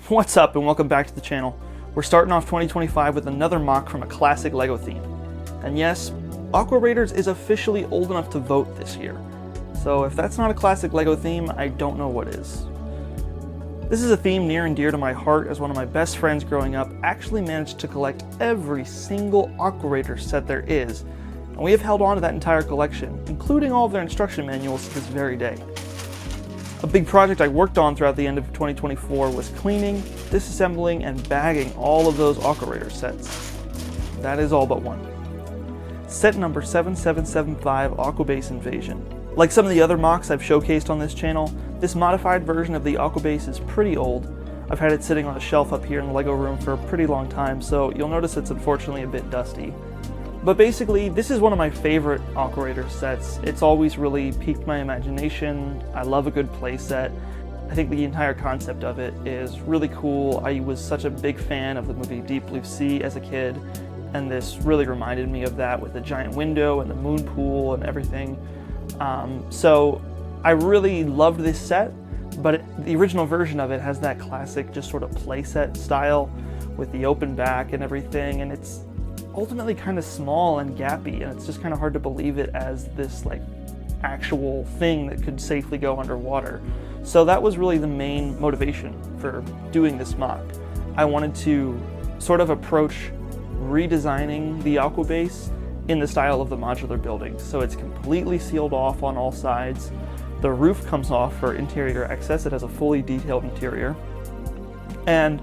What's up and welcome back to the channel. We're starting off 2025 with another MOC from a classic LEGO theme. And yes, Aqua Raiders is officially old enough to vote this year. So if that's not a classic LEGO theme, I don't know what is. This is a theme near and dear to my heart, as one of my best friends growing up actually managed to collect every single Aqua Raiders set there is, and we have held on to that entire collection, including all of their instruction manuals to this very day. A big project I worked on throughout the end of 2024 was cleaning, disassembling, and bagging all of those Aqua Raiders sets. That is all but one. Set number 7775 Aqua Base Invasion. Like some of the other MOCs I've showcased on this channel, this modified version of the Aqua Base is pretty old. I've had it sitting on a shelf up here in the LEGO room for a pretty long time, so you'll notice it's unfortunately a bit dusty. But basically, this is one of my favorite Aqua Raiders sets. It's always really piqued my imagination. I love a good play set. I think the entire concept of it is really cool. I was such a big fan of the movie Deep Blue Sea as a kid, and this really reminded me of that with the giant window and the moon pool and everything. So I really loved this set, but the original version of it has that classic just sort of playset style with the open back and everything, and it's ultimately kind of small and gappy, and it's just kind of hard to believe it as this like actual thing that could safely go underwater. So that was really the main motivation for doing this MOC. I wanted to sort of approach redesigning the Aqua Base in the style of the modular building. So it's completely sealed off on all sides. The roof comes off for interior access. It has a fully detailed interior. And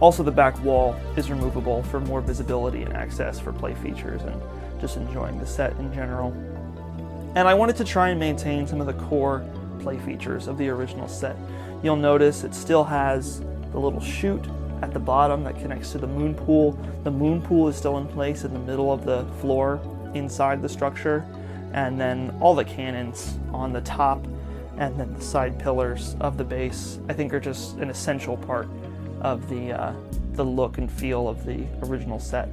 also the back wall is removable for more visibility and access for play features and just enjoying the set in general. And I wanted to try and maintain some of the core play features of the original set. You'll notice it still has the little chute at the bottom that connects to the moon pool. The moon pool is still in place in the middle of the floor inside the structure, and then all the cannons on the top and then the side pillars of the base I think are just an essential part of the look and feel of the original set.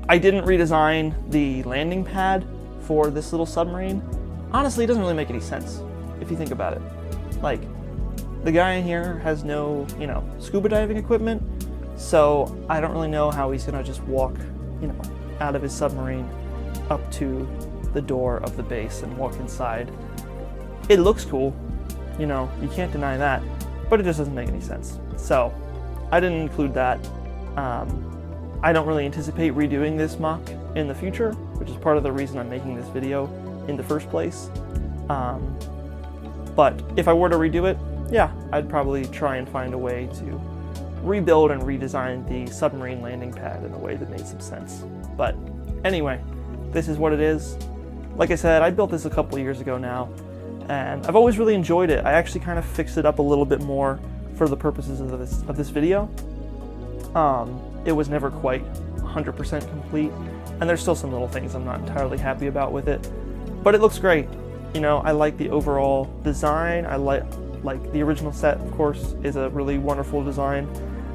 I didn't redesign the landing pad for this little submarine. Honestly, it doesn't really make any sense if you think about it. Like, the guy in here has no, scuba diving equipment, so I don't really know how he's gonna just walk, out of his submarine up to the door of the base and walk inside. It looks cool, you can't deny that, but it just doesn't make any sense. So I didn't include that. I don't really anticipate redoing this MOC in the future, which is part of the reason I'm making this video in the first place. But if I were to redo it, yeah, I'd probably try and find a way to rebuild and redesign the submarine landing pad in a way that made some sense. But anyway, this is what it is. Like I said, I built this a couple years ago now, and I've always really enjoyed it. I actually kind of fixed it up a little bit more for the purposes of this video. It was never quite 100% complete, and there's still some little things I'm not entirely happy about with it, but it looks great. I like the overall design. I like the original set, of course, is a really wonderful design,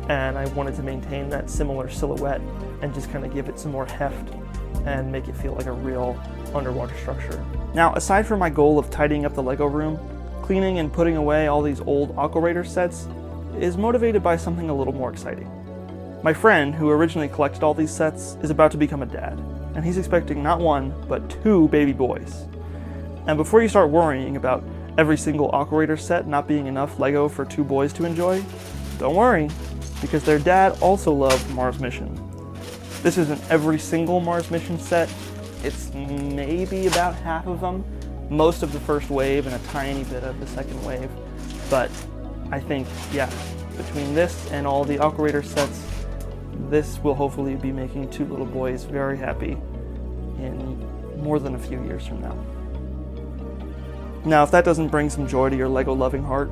and I wanted to maintain that similar silhouette and just kind of give it some more heft and make it feel like a real underwater structure. Now, aside from my goal of tidying up the LEGO room, cleaning and putting away all these old Aqua Raiders sets is motivated by something a little more exciting. My friend, who originally collected all these sets, is about to become a dad, and he's expecting not one, but 2 baby boys. And before you start worrying about every single Aqua Raiders set not being enough LEGO for 2 boys to enjoy, don't worry, because their dad also loved Mars Mission. This isn't every single Mars Mission set, it's maybe about half of them, most of the first wave and a tiny bit of the second wave. But I think, yeah, between this and all the Aqua Raiders sets, this will hopefully be making 2 little boys very happy in more than a few years from now. Now, if that doesn't bring some joy to your LEGO loving heart,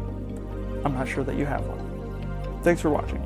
I'm not sure that you have one. Thanks for watching.